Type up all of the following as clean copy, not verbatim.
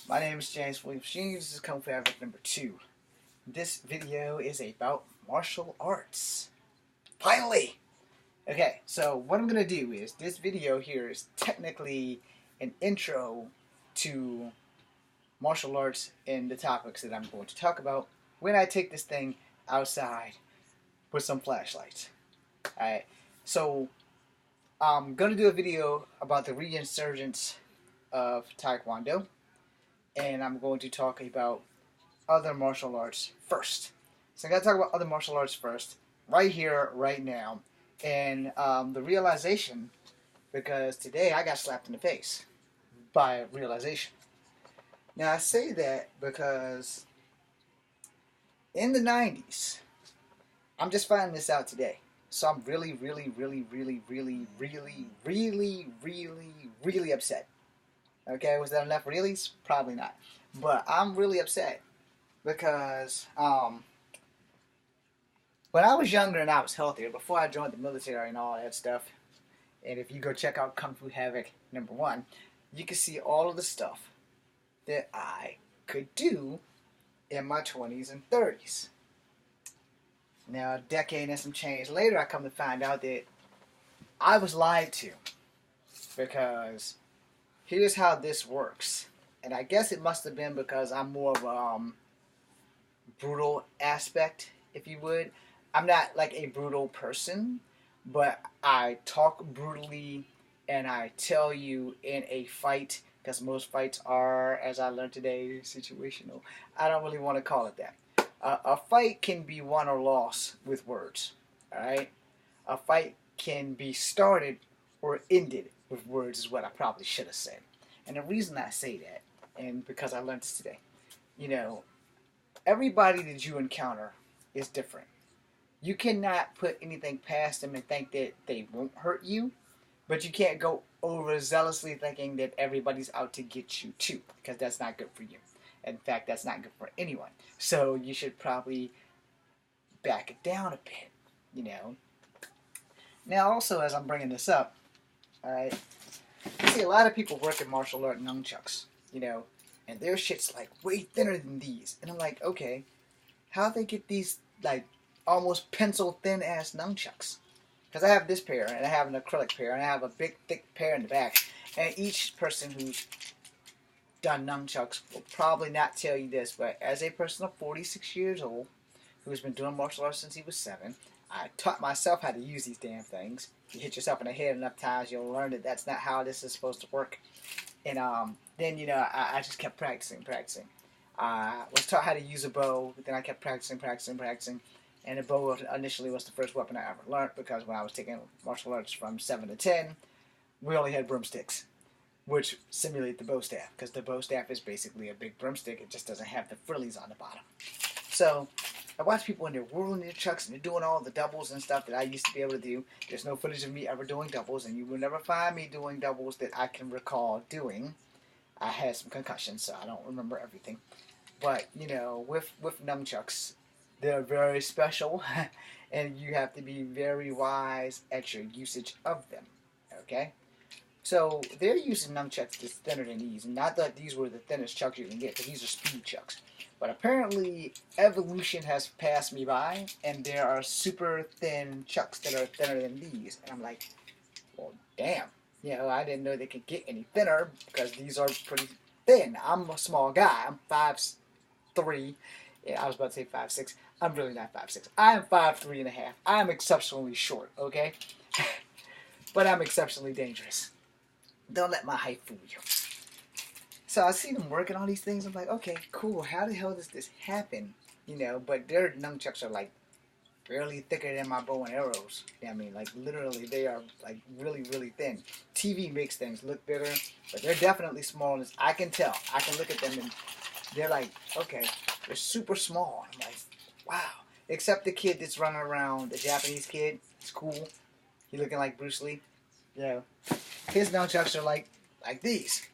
My name is James Williams Jr. This is Kung Fu Havoc number 2. This video is about martial arts. Finally! Okay, so what I'm going to do is, this video here is technically an intro to martial arts and the topics that I'm going to talk about when I take this thing outside with some flashlights. Alright, so I'm going to do a video about the resurgence of Taekwondo. And I'm going to talk about other martial arts first. So I got to talk about other martial arts first, right here, right now. And the realization, because today I got slapped in the face by realization. Now I say that because in the 90s, I'm just finding this out today. So I'm really upset. Okay, was that enough reallys? Probably not. But I'm really upset because when I was younger and I was healthier, before I joined the military and all that stuff, and if you go check out Kung Fu Havoc number 1, you can see all of the stuff that I could do in my 20s and 30s. Now, a decade and some change later, I come to find out that I was lied to, because here's how this works. And I guess it must have been because I'm more of a brutal aspect, if you would. I'm not like a brutal person, but I talk brutally and I tell you in a fight, because most fights are, as I learned today, situational. I don't really want to call it that. A fight can be won or lost with words. Alright? A fight can be started or ended with words is what I probably should have said. And the reason I say that, and because I learned this today, you know, everybody that you encounter is different. You cannot put anything past them and think that they won't hurt you, but you can't go overzealously thinking that everybody's out to get you too, because that's not good for you. In fact, that's not good for anyone. So you should probably back it down a bit, you know. Now also, as I'm bringing this up, alright, you see a lot of people work in martial art nunchucks, you know, and their shit's like way thinner than these. And I'm like, okay, how'd they get these like almost pencil thin ass nunchucks? Because I have this pair, and I have an acrylic pair, and I have a big thick pair in the back. And each person who's done nunchucks will probably not tell you this, but as a person of 46 years old who's been doing martial arts since he was 7, I taught myself how to use these damn things. You hit yourself in the head enough times, you'll learn that that's not how this is supposed to work. And then, you know, I just kept practicing. I was taught how to use a bow, but then I kept practicing. And the bow initially was the first weapon I ever learned, because when I was taking martial arts from 7 to 10, we only had broomsticks, which simulate the bow staff, because the bow staff is basically a big broomstick. It just doesn't have the frillies on the bottom. So I watch people when they're whirling their chucks and they're doing all the doubles and stuff that I used to be able to do. There's no footage of me ever doing doubles, and you will never find me doing doubles that I can recall doing. I had some concussions, so I don't remember everything. But, you know, with nunchucks, they're very special, and you have to be very wise at your usage of them, okay? So they're using nunchucks that's thinner than these, and not that these were the thinnest chucks you can get, because these are speed chucks. But apparently, evolution has passed me by, and there are super thin chucks that are thinner than these. And I'm like, well, damn. You know, I didn't know they could get any thinner, because these are pretty thin. I'm a small guy. I'm 5'3". Yeah, I was about to say 5'6". I'm really not 5'6". I'm 5'3.5". I'm exceptionally short, okay? But I'm exceptionally dangerous. Don't let my height fool you. So I see them working on these things. I'm like, okay, cool. How the hell does this happen? You know, but their nunchucks are like barely thicker than my bow and arrows. I mean, like literally, they are like really thin. TV makes things look bigger, but they're definitely small. I can tell. I can look at them and they're like, okay, they're super small. I'm like, wow. Except the kid that's running around, the Japanese kid. It's cool. He looking like Bruce Lee. You know, his nunchucks are like these.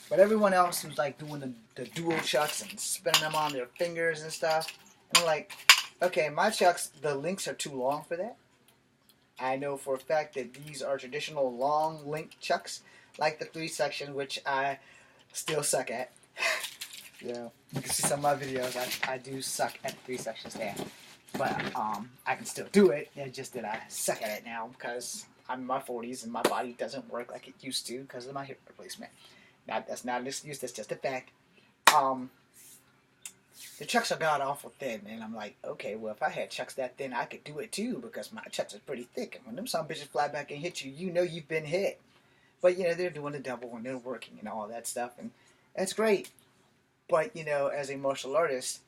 But everyone else who's like doing the dual chucks and spinning them on their fingers and stuff, I'm like, okay, my chucks, the links are too long for that. I know for a fact that these are traditional long link chucks, like the 3 section, which I still suck at. Yeah, you can see some of my videos. I do suck at the 3-section stand, but I can still do it. It's just that I suck at it now because I'm in my 40s and my body doesn't work like it used to because of my hip replacement. Now, that's not an excuse. That's just a fact. Um, the chucks are god awful thin, and I'm like, okay, well, if I had chucks that thin, I could do it too because my chucks are pretty thick. And when them some bitches fly back and hit you, you know you've been hit. But they're doing the double and they're working and all that stuff, and that's great. But as a martial artist,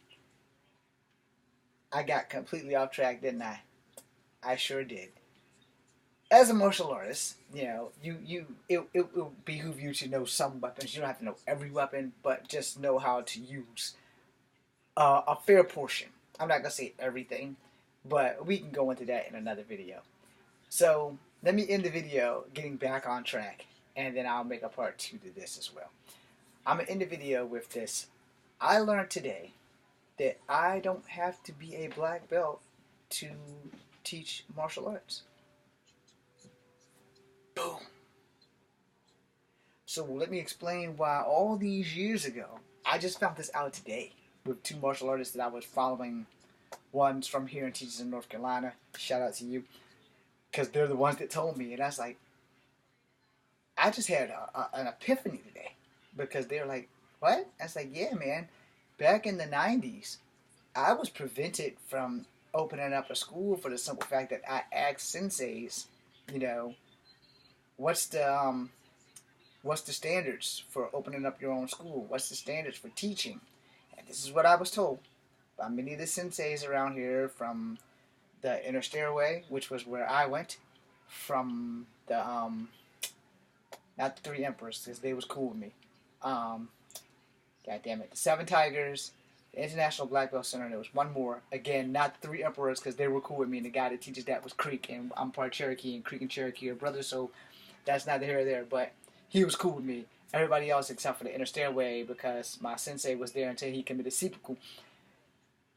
I got completely off track, didn't I? I sure did. As a martial artist, it will behoove you to know some weapons. You don't have to know every weapon, but just know how to use a fair portion. I'm not gonna say everything, but we can go into that in another video. So let me end the video getting back on track, and then I'll make a part 2 to this as well. I'm gonna end the video with this. I learned today that I don't have to be a black belt to teach martial arts. Boom. So let me explain why all these years ago, I just found this out today with 2 martial artists that I was following. One's from here and teaches in North Carolina. Shout out to you. Because they're the ones that told me. And I was like, I just had an epiphany today. Because they're like, what? I was like, yeah, man. Back in the 90s, I was prevented from opening up a school for the simple fact that I asked senseis, what's the standards for opening up your own school? What's the standards for teaching? And this is what I was told by many of the senseis around here, from the Inner Stairway, which was where I went, from the not the 3 Emperors, because they was cool with me. God damn it, the 7 Tigers, the International Black Belt Center, and there was one more. Again, not the 3 Emperors, because they were cool with me, and the guy that teaches that was Creek, and I'm part Cherokee, and Creek and Cherokee are brothers, so that's neither here or there, but he was cool with me. Everybody else except for the Inner Stairway, because my sensei was there until he committed seppuku.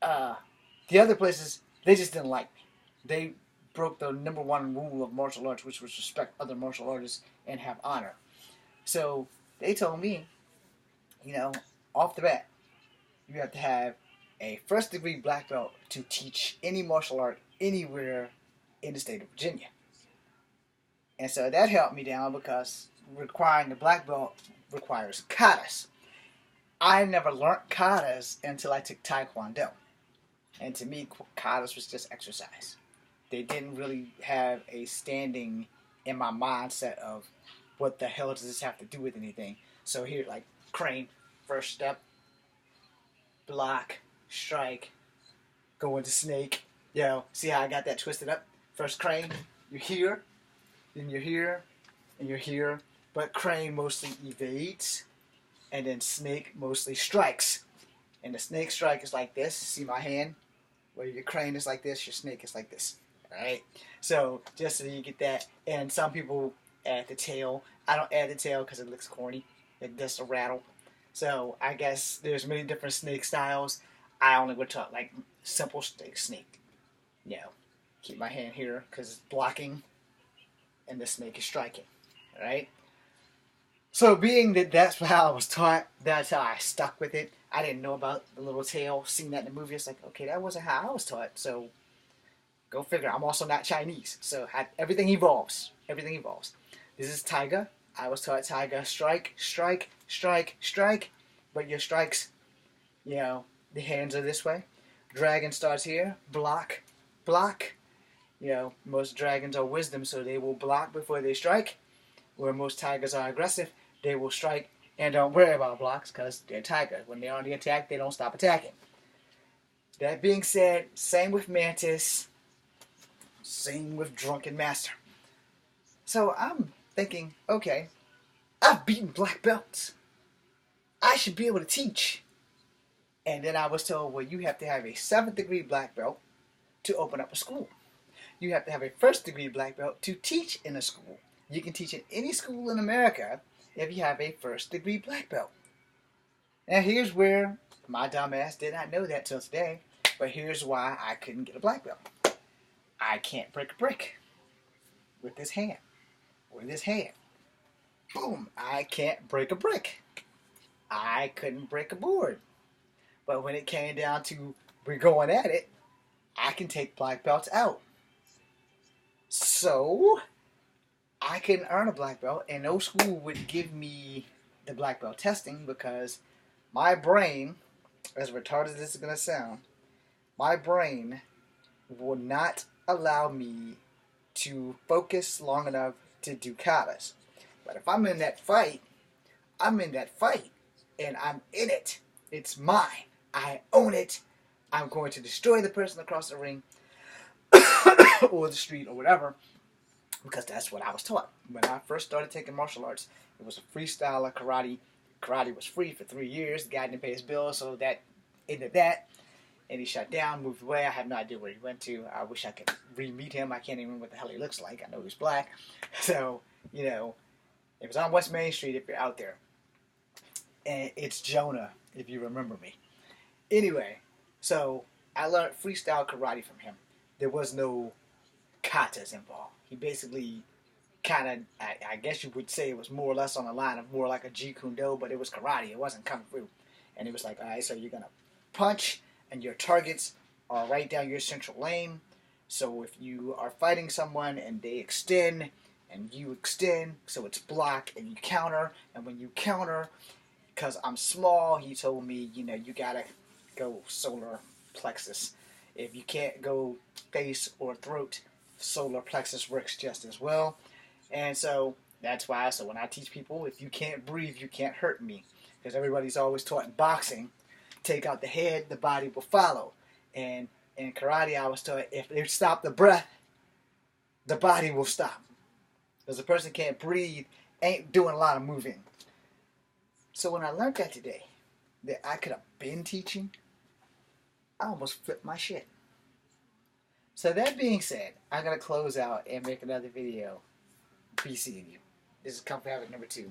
The other places, they just didn't like me. They broke the #1 rule of martial arts, which was respect other martial artists and have honor. So they told me, off the bat, you have to have a 1st-degree black belt to teach any martial art anywhere in the state of Virginia. And so that helped me down because requiring the black belt requires katas. I never learned katas until I took Taekwondo. And to me, katas was just exercise. They didn't really have a standing in my mindset of what the hell does this have to do with anything. So here, like, crane, first step, block, strike, go into snake. See how I got that twisted up? First crane, you're here, then you're here, and you're here. But crane mostly evades, and then snake mostly strikes. And the snake strike is like this. See my hand? Where your crane is like this, your snake is like this. Alright? So, just so you get that. And some people add the tail. I don't add the tail because it looks corny. It does a rattle. So, I guess there's many different snake styles. I only would talk like simple snake. Keep my hand here because it's blocking. And the snake is striking. Alright? So, being that that's how I was taught, that's how I stuck with it. I didn't know about the little tail. Seeing that in the movie, it's like, okay, that wasn't how I was taught. So, go figure. I'm also not Chinese. So, everything evolves. Everything evolves. This is Tiger. I was taught Tiger. Strike, strike, strike, strike. But your strikes, the hands are this way. Dragon starts here. Block, block. Most dragons are wisdom, so they will block before they strike. Where most tigers are aggressive, they will strike and don't worry about blocks because they're tigers. When they're on the attack, they don't stop attacking. That being said, same with Mantis, same with Drunken Master. So I'm thinking, okay, I've beaten black belts. I should be able to teach. And then I was told, well, you have to have a 7th-degree black belt to open up a school. You have to have a 1st-degree black belt to teach in a school. You can teach in any school in America if you have a 1st-degree black belt. Now here's where my dumb ass did not know that till today, but here's why I couldn't get a black belt. I can't break a brick with this hand. With this hand. Boom, I can't break a brick. I couldn't break a board. But when it came down to we're going at it, I can take black belts out. So I can earn a black belt, and no school would give me the black belt testing because my brain, as retarded as it's going to sound, my brain will not allow me to focus long enough to do katas. But if I'm in that fight, I'm in that fight, and I'm in it. It's mine. I own it. I'm going to destroy the person across the ring or the street or whatever, because that's what I was taught. When I first started taking martial arts, it was a freestyle of karate. Karate was free for 3 years. The guy didn't pay his bills, so that ended that. And he shut down, moved away. I have no idea where he went to. I wish I could re-meet him. I can't even remember what the hell he looks like. I know he's black. So, you know, it was on West Main Street if you're out there. And it's Jonah, if you remember me. Anyway, so I learned freestyle karate from him. There was no katas involved. He basically kind of, I guess you would say it was more or less on the line of more like a Jeet Kune Do, but it was karate. It wasn't kung fu. And it was like, all right, so you're going to punch, and your targets are right down your central lane. So if you are fighting someone and they extend and you extend, so it's block and you counter. And when you counter, because I'm small, he told me, you know, you got to go solar plexus. If you can't go face or throat, solar plexus works just as well. And so that's why, so when I teach people, if you can't breathe, you can't hurt me. Because everybody's always taught in boxing, take out the head, the body will follow. And in karate, I was taught if they stop the breath, the body will stop. Because the person can't breathe, ain't doing a lot of moving. So when I learned that today, that I could have been teaching, I almost flipped my shit. So that being said, I'm going to close out and make another video. Be seeing you. This is Kung Fu Havoc number 2.